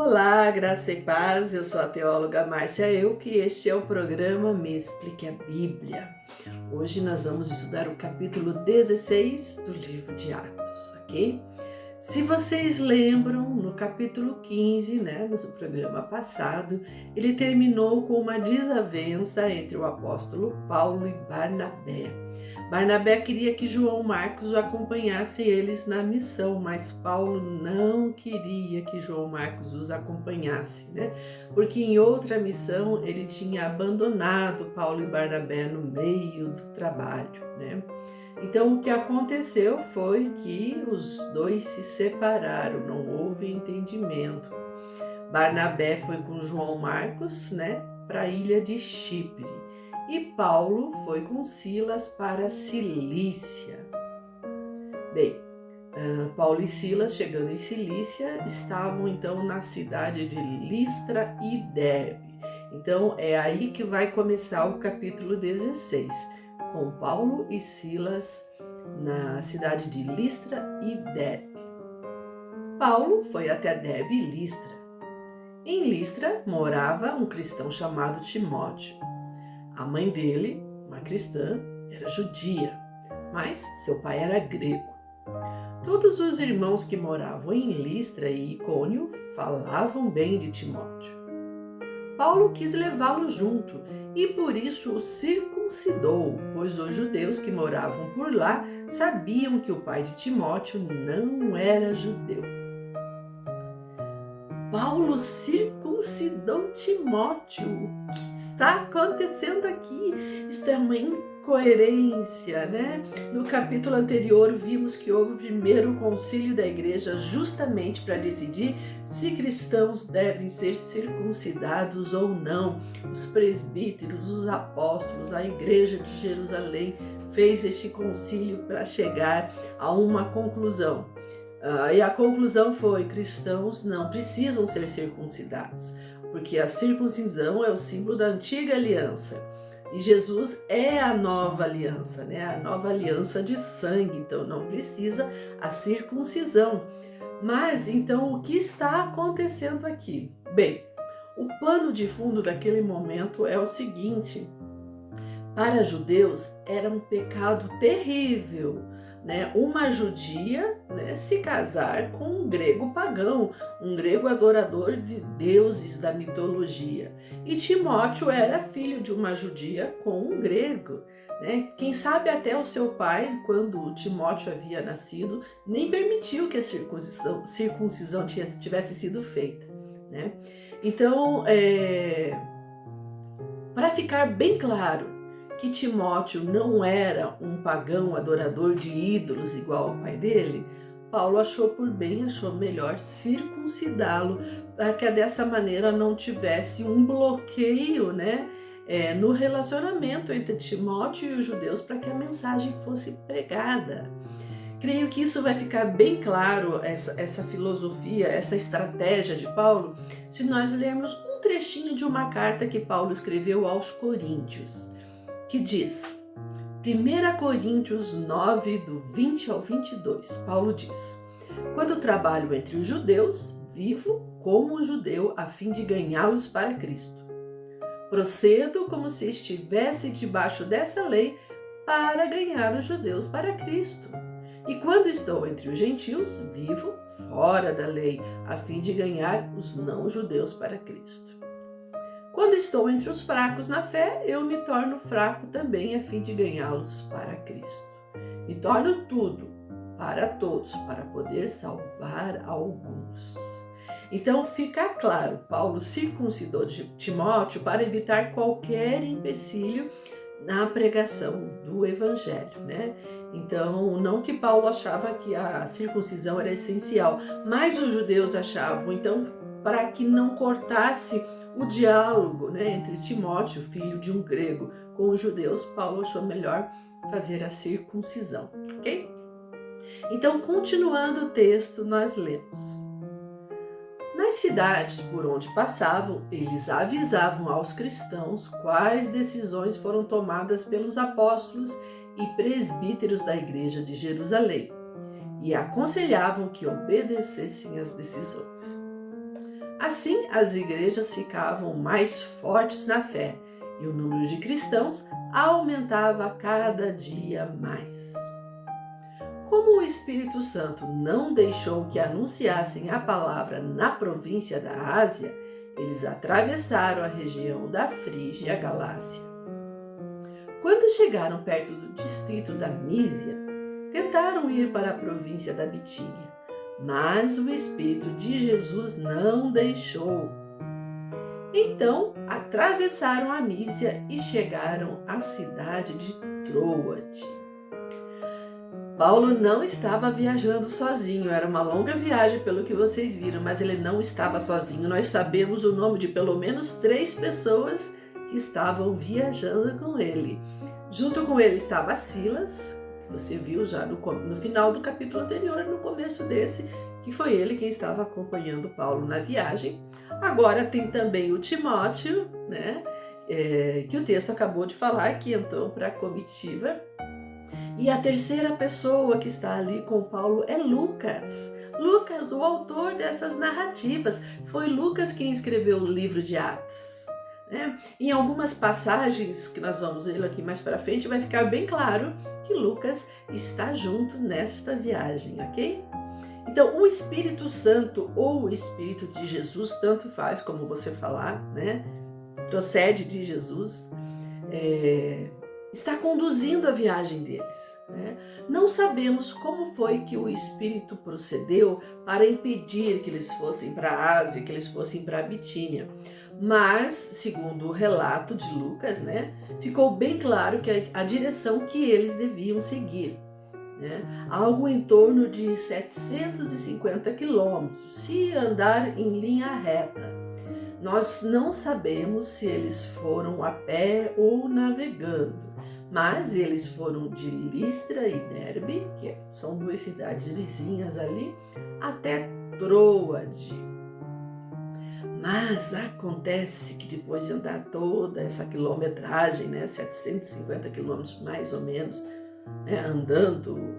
Olá, graça e paz, eu sou a teóloga Márcia Euck e este é o programa Me Explique a Bíblia. Hoje nós vamos estudar o capítulo 16 do livro de Atos, ok? Se vocês lembram, no capítulo 15, no programa passado, ele terminou com uma desavença entre o apóstolo Paulo e Barnabé. Barnabé queria que João Marcos o acompanhasse eles na missão, mas Paulo não queria que João Marcos os acompanhasse, porque em outra missão ele tinha abandonado Paulo e Barnabé no meio do trabalho, Então o que aconteceu foi que os dois se separaram, não houve entendimento. Barnabé foi com João Marcos, para a ilha de Chipre. E Paulo foi com Silas para a Cilícia. Bem, Paulo e Silas, chegando em Cilícia, estavam então na cidade de Listra e Derbe. Então é aí que vai começar o capítulo 16, com Paulo e Silas na cidade de Listra e Derbe. Paulo foi até Derbe e Listra. Em Listra morava um cristão chamado Timóteo. A mãe dele, uma cristã, era judia, mas seu pai era grego. Todos os irmãos que moravam em Listra e Icônio falavam bem de Timóteo. Paulo quis levá-lo junto e por isso o circuncidou, pois os judeus que moravam por lá sabiam que o pai de Timóteo não era judeu. Paulo circuncidou Timóteo. O que está acontecendo aqui? Isto é uma incoerência, No capítulo anterior vimos que houve o primeiro concílio da igreja justamente para decidir se cristãos devem ser circuncidados ou não. Os presbíteros, os apóstolos, a igreja de Jerusalém fez este concílio para chegar a uma conclusão. E a conclusão foi: cristãos não precisam ser circuncidados, porque a circuncisão é o símbolo da antiga aliança. E Jesus é a nova aliança, a nova aliança de sangue, então não precisa a circuncisão. Mas então o que está acontecendo aqui? Bem, o pano de fundo daquele momento é o seguinte: para judeus era um pecado terrível, uma judia se casar com um grego pagão, um grego adorador de deuses da mitologia. E Timóteo era filho de uma judia com um grego. Quem sabe até o seu pai, quando Timóteo havia nascido, nem permitiu que a circuncisão tivesse sido feita. Então, para ficar bem claro que Timóteo não era um pagão adorador de ídolos igual ao pai dele, Paulo achou melhor circuncidá-lo, para que dessa maneira não tivesse um bloqueio, no relacionamento entre Timóteo e os judeus, para que a mensagem fosse pregada. Creio que isso vai ficar bem claro, essa filosofia, essa estratégia de Paulo, se nós lermos um trechinho de uma carta que Paulo escreveu aos Coríntios, que diz, 1 Coríntios 9, do 20 ao 22, Paulo diz: quando trabalho entre os judeus, vivo como um judeu a fim de ganhá-los para Cristo. Procedo como se estivesse debaixo dessa lei para ganhar os judeus para Cristo. E quando estou entre os gentios, vivo fora da lei, a fim de ganhar os não-judeus para Cristo. Quando estou entre os fracos na fé, eu me torno fraco também a fim de ganhá-los para Cristo. Me torno tudo para todos, para poder salvar alguns. Então fica claro, Paulo circuncidou Timóteo para evitar qualquer empecilho na pregação do evangelho, Então, não que Paulo achava que a circuncisão era essencial, mas os judeus achavam. Então, para que não cortasse o diálogo, entre Timóteo, filho de um grego, com os judeus, Paulo achou melhor fazer a circuncisão, ok? Então, continuando o texto, nós lemos: nas cidades por onde passavam, eles avisavam aos cristãos quais decisões foram tomadas pelos apóstolos e presbíteros da igreja de Jerusalém, e aconselhavam que obedecessem às decisões. Assim, as igrejas ficavam mais fortes na fé e o número de cristãos aumentava a cada dia mais. Como o Espírito Santo não deixou que anunciassem a palavra na província da Ásia, eles atravessaram a região da Frígia e a Galácia. Quando chegaram perto do distrito da Mísia, tentaram ir para a província da Bitínia, mas o Espírito de Jesus não deixou. Então, atravessaram a Mísia e chegaram à cidade de Troade. Paulo não estava viajando sozinho, era uma longa viagem pelo que vocês viram, mas ele não estava sozinho. Nós sabemos o nome de pelo menos 3 pessoas que estavam viajando com ele. Junto com ele estava Silas, que você viu já no final do capítulo anterior, no começo desse, que foi ele quem estava acompanhando Paulo na viagem. Agora tem também o Timóteo, né? Que o texto acabou de falar, que entrou para a comitiva. E a terceira pessoa que está ali com Paulo é Lucas. Lucas, o autor dessas narrativas. Foi Lucas quem escreveu o livro de Atos. Né? Em algumas passagens que nós vamos ler aqui mais para frente, vai ficar bem claro que Lucas está junto nesta viagem, ok? Então, o Espírito Santo ou o Espírito de Jesus, tanto faz como você falar, né? Procede de Jesus, está conduzindo a viagem deles. Né? Não sabemos como foi que o Espírito procedeu para impedir que eles fossem para a Ásia, que eles fossem para a Bitínia. Mas, segundo o relato de Lucas, né, ficou bem claro que a direção que eles deviam seguir. Né? Algo em torno de 750 quilômetros, se andar em linha reta. Nós não sabemos se eles foram a pé ou navegando, mas eles foram de Listra e Derbe, que são 2 cidades vizinhas ali, até Troade. Mas acontece que depois de andar toda essa quilometragem, né, 750 quilômetros mais ou menos, né, andando,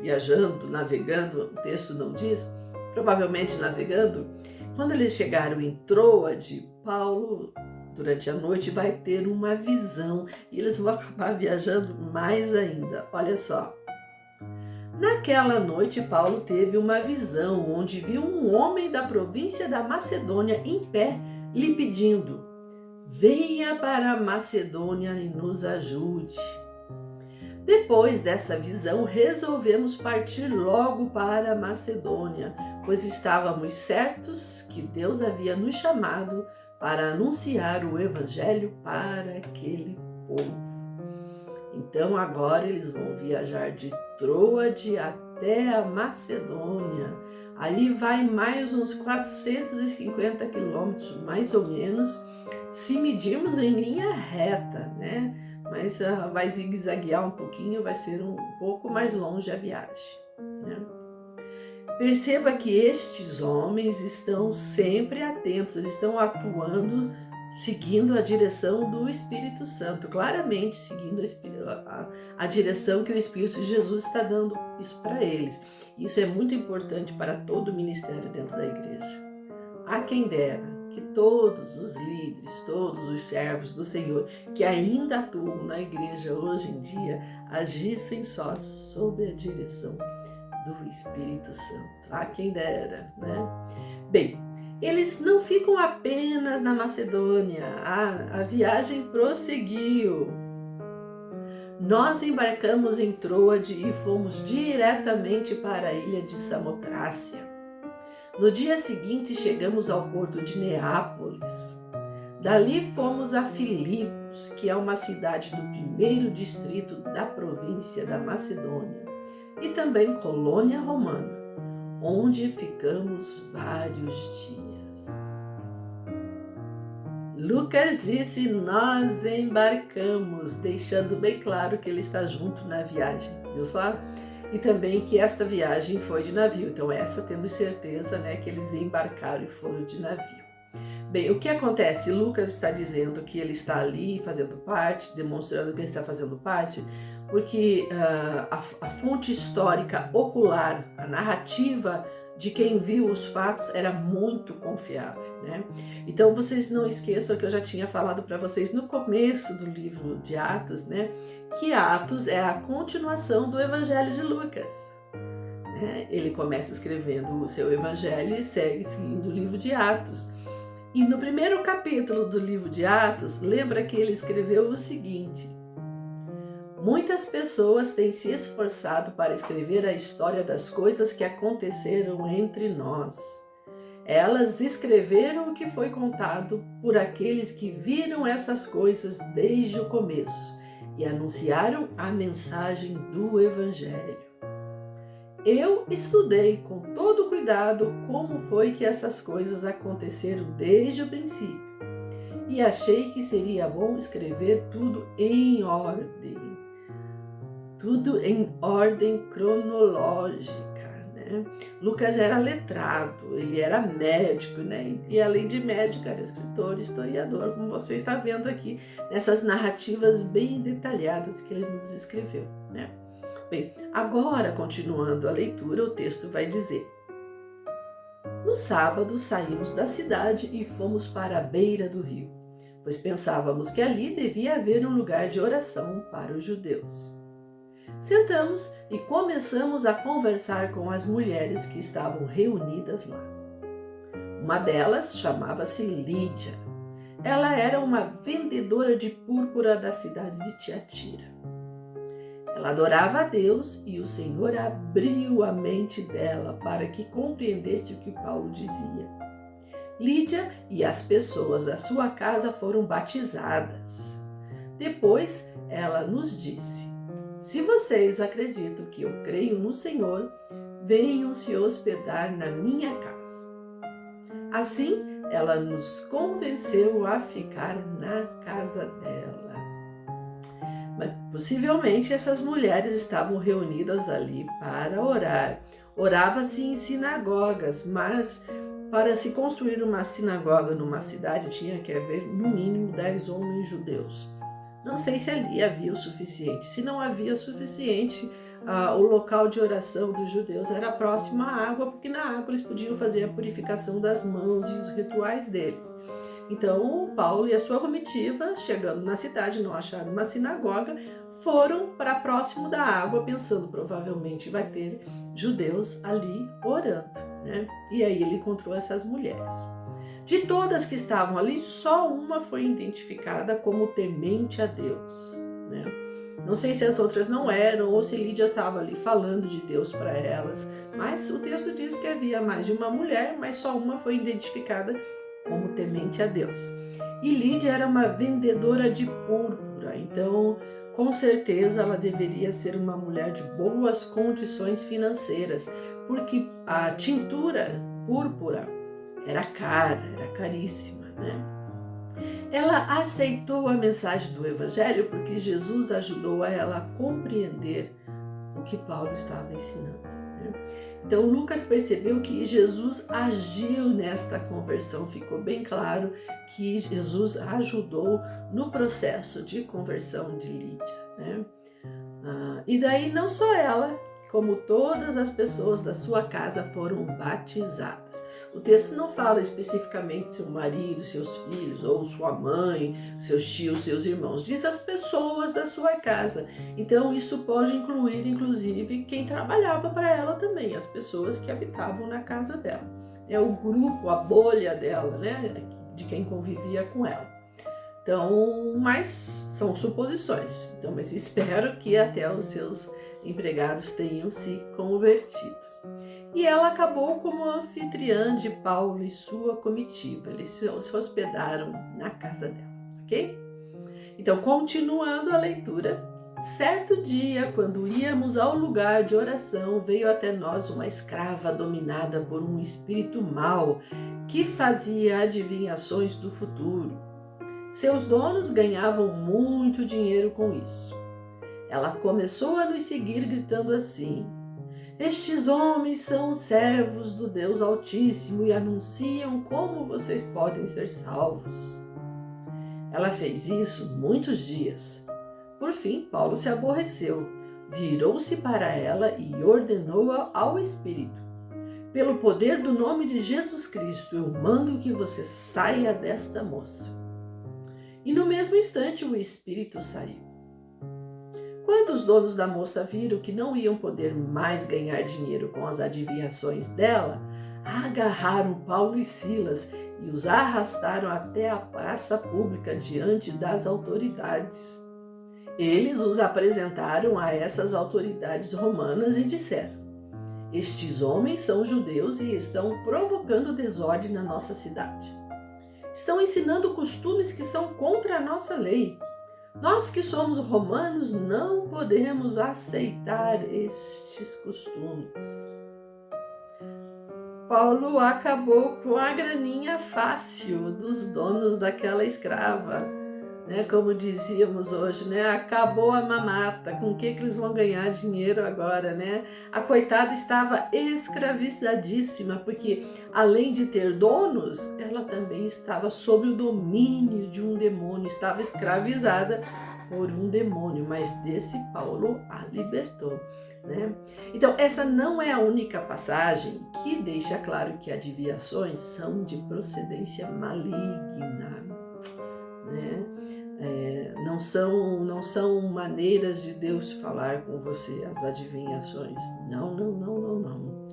viajando, navegando, o texto não diz, provavelmente navegando, quando eles chegaram em Troade, Paulo, durante a noite, vai ter uma visão e eles vão acabar viajando mais ainda. Olha só. Naquela noite, Paulo teve uma visão onde viu um homem da província da Macedônia em pé, lhe pedindo: venha para a Macedônia e nos ajude. Depois dessa visão, resolvemos partir logo para a Macedônia, pois estávamos certos que Deus havia nos chamado para anunciar o Evangelho para aquele povo. Então agora eles vão viajar de Troade até a Macedônia. Aí vai mais uns 450 quilômetros, mais ou menos, se medirmos em linha reta, né? Mas vai zigue-zaguear um pouquinho, vai ser um pouco mais longe a viagem. Né? Perceba que estes homens estão sempre atentos, eles estão atuando, seguindo a direção do Espírito Santo, claramente seguindo a direção que o Espírito de Jesus está dando isso para eles. Isso é muito importante para todo o ministério dentro da igreja. Há quem dera que todos os líderes, todos os servos do Senhor que ainda atuam na igreja hoje em dia, agissem só sob a direção do Espírito Santo. Há quem dera, né? Bem, eles não ficam apenas na Macedônia, a viagem prosseguiu. Nós embarcamos em Troade e fomos diretamente para a ilha de Samotrácia. No dia seguinte chegamos ao porto de Neápolis. Dali fomos a Filipos, que é uma cidade do 1º distrito da província da Macedônia, e também colônia romana, onde ficamos vários dias. Lucas disse: nós embarcamos, deixando bem claro que ele está junto na viagem, viu só? E também que esta viagem foi de navio, então essa temos certeza, né, que eles embarcaram e foram de navio. Bem, o que acontece? Lucas está dizendo que ele está ali fazendo parte, demonstrando que ele está fazendo parte, porque a fonte histórica ocular, a narrativa de quem viu os fatos era muito confiável, né? Então vocês não esqueçam que eu já tinha falado para vocês no começo do livro de Atos, né? Que Atos é a continuação do Evangelho de Lucas, né? Ele começa escrevendo o seu Evangelho e segue seguindo o livro de Atos. E no primeiro capítulo do livro de Atos, lembra que ele escreveu o seguinte: muitas pessoas têm se esforçado para escrever a história das coisas que aconteceram entre nós. Elas escreveram o que foi contado por aqueles que viram essas coisas desde o começo e anunciaram a mensagem do Evangelho. Eu estudei com todo cuidado como foi que essas coisas aconteceram desde o princípio e achei que seria bom escrever tudo em ordem cronológica, né? Lucas era letrado, ele era médico, né? E além de médico era escritor, historiador, como você está vendo aqui nessas narrativas bem detalhadas que ele nos escreveu, né? Bem, agora continuando a leitura, o texto vai dizer: no sábado saímos da cidade e fomos para a beira do rio, pois pensávamos que ali devia haver um lugar de oração para os judeus. Sentamos e começamos a conversar com as mulheres que estavam reunidas lá. Uma delas chamava-se Lídia. Ela era uma vendedora de púrpura da cidade de Tiatira. Ela adorava a Deus e o Senhor abriu a mente dela para que compreendesse o que Paulo dizia. Lídia e as pessoas da sua casa foram batizadas. Depois ela nos disse: se vocês acreditam que eu creio no Senhor, venham se hospedar na minha casa. Assim, ela nos convenceu a ficar na casa dela. Mas, possivelmente essas mulheres estavam reunidas ali para orar. Orava-se em sinagogas, mas para se construir uma sinagoga numa cidade tinha que haver no mínimo 10 homens judeus. Não sei se ali havia o suficiente. Se não havia o suficiente, o local de oração dos judeus era próximo à água, porque na água eles podiam fazer a purificação das mãos e os rituais deles. Então, Paulo e a sua comitiva, chegando na cidade, não acharam uma sinagoga, foram para próximo da água, pensando provavelmente vai ter judeus ali orando, né? E aí ele encontrou essas mulheres. De todas que estavam ali, só uma foi identificada como temente a Deus, né? Não sei se as outras não eram ou se Lídia estava ali falando de Deus para elas, mas o texto diz que havia mais de uma mulher, mas só uma foi identificada como temente a Deus. E Lídia era uma vendedora de púrpura, então com certeza ela deveria ser uma mulher de boas condições financeiras, porque a tintura púrpura era cara, era caríssima, né? Ela aceitou a mensagem do Evangelho porque Jesus ajudou ela a compreender o que Paulo estava ensinando, né? Então Lucas percebeu que Jesus agiu nesta conversão, ficou bem claro que Jesus ajudou no processo de conversão de Lídia, né? E daí não só ela, como todas as pessoas da sua casa foram batizadas. O texto não fala especificamente seu marido, seus filhos, ou sua mãe, seus tios, seus irmãos. Diz as pessoas da sua casa. Então isso pode incluir, inclusive, quem trabalhava para ela também, as pessoas que habitavam na casa dela. É o grupo, a bolha dela, né? De quem convivia com ela. Então, mas são suposições. Então, mas espero que até os seus empregados tenham se convertido. E ela acabou como anfitriã de Paulo e sua comitiva. Eles se hospedaram na casa dela, ok? Então, continuando a leitura, certo dia, quando íamos ao lugar de oração, veio até nós uma escrava dominada por um espírito mau que fazia adivinhações do futuro. Seus donos ganhavam muito dinheiro com isso. Ela começou a nos seguir gritando assim: estes homens são servos do Deus Altíssimo e anunciam como vocês podem ser salvos. Ela fez isso muitos dias. Por fim, Paulo se aborreceu, virou-se para ela e ordenou ao espírito: pelo poder do nome de Jesus Cristo, eu mando que você saia desta moça. E no mesmo instante o espírito saiu. Quando os donos da moça viram que não iam poder mais ganhar dinheiro com as adivinhações dela, agarraram Paulo e Silas e os arrastaram até a praça pública diante das autoridades. Eles os apresentaram a essas autoridades romanas e disseram: estes homens são judeus e estão provocando desordem na nossa cidade. Estão ensinando costumes que são contra a nossa lei. Nós que somos romanos não podemos aceitar estes costumes. Paulo acabou com a graninha fácil dos donos daquela escrava, né? Como dizíamos hoje, né? Acabou a mamata, com o que eles vão ganhar dinheiro agora, né? A coitada estava escravizadíssima, porque além de ter donos, ela também estava sob o domínio de um demônio, estava escravizada por um demônio, mas desse Paulo a libertou, né? Então, essa não é a única passagem que deixa claro que adivinhações são de procedência maligna, né? Não são maneiras de Deus falar com você, as adivinhações. Não.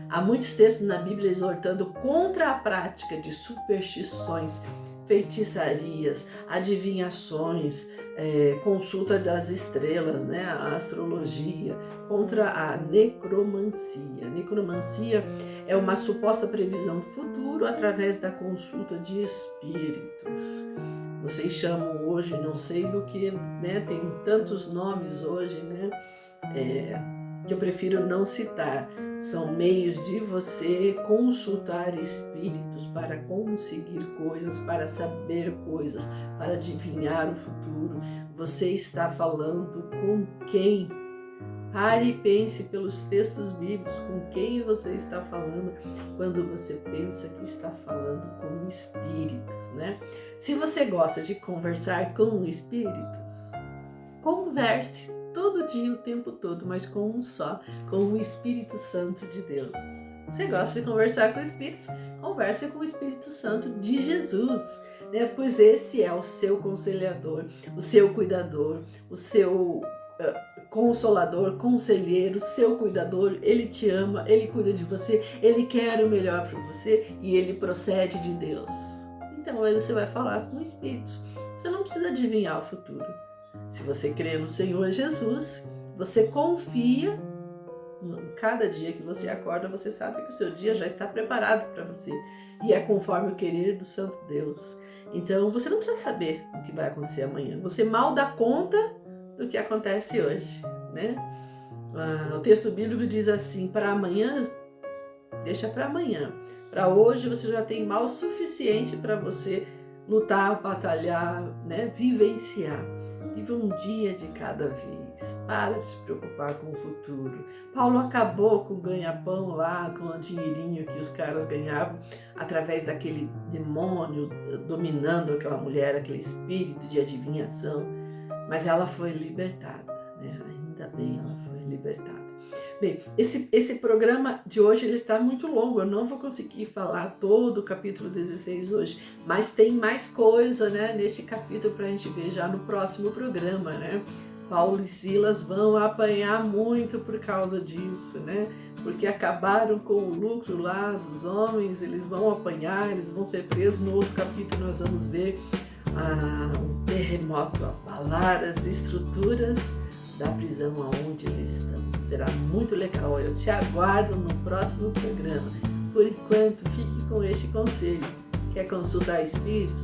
Há muitos textos na Bíblia exortando contra a prática de superstições, feitiçarias, adivinhações, consulta das estrelas, né, a astrologia, contra a necromancia. Necromancia é uma suposta previsão do futuro através da consulta de espíritos. Vocês chamam hoje, não sei do que, né? Tem tantos nomes hoje, né? Que eu prefiro não citar. São meios de você consultar espíritos para conseguir coisas, para saber coisas, para adivinhar o futuro. Você está falando com quem? Pare e pense pelos textos bíblicos com quem você está falando quando você pensa que está falando com espíritos, né? Se você gosta de conversar com espíritos, converse todo dia, o tempo todo, mas com um só, com o Espírito Santo de Deus. Você gosta de conversar com espíritos? Converse com o Espírito Santo de Jesus, né? Pois esse é o seu conselhador, o seu cuidador, o seu consolador, conselheiro, seu cuidador. Ele te ama, ele cuida de você, ele quer o melhor para você e ele procede de Deus. Então aí você vai falar com espíritos. Você não precisa adivinhar o futuro. Se você crê no Senhor Jesus, você confia. Cada dia que você acorda, você sabe que o seu dia já está preparado para você e é conforme o querer do Santo Deus. Então você não precisa saber o que vai acontecer amanhã. Você mal dá conta do que acontece hoje, né? O texto bíblico diz assim: para amanhã, deixa para amanhã. Para hoje você já tem mal suficiente para você lutar, batalhar, né? Vivenciar. Viva um dia de cada vez. Para de se preocupar com o futuro. Paulo acabou com o ganha-pão lá, com o dinheirinho que os caras ganhavam através daquele demônio dominando aquela mulher, aquele espírito de adivinhação. Mas ela foi libertada, né? Ainda bem, ela foi libertada. Bem, esse programa de hoje ele está muito longo, eu não vou conseguir falar todo o capítulo 16 hoje, mas tem mais coisa, né, neste capítulo para a gente ver já no próximo programa, né? Paulo e Silas vão apanhar muito por causa disso, né? Porque acabaram com o lucro lá dos homens, eles vão apanhar, eles vão ser presos. No outro capítulo nós vamos ver um terremoto abalar as estruturas da prisão aonde eles estão. Será muito legal. Eu te aguardo no próximo programa. Por enquanto, fique com este conselho. Quer consultar espíritos?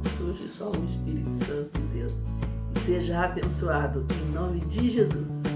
Consulte só o Espírito Santo de Deus. E seja abençoado em nome de Jesus.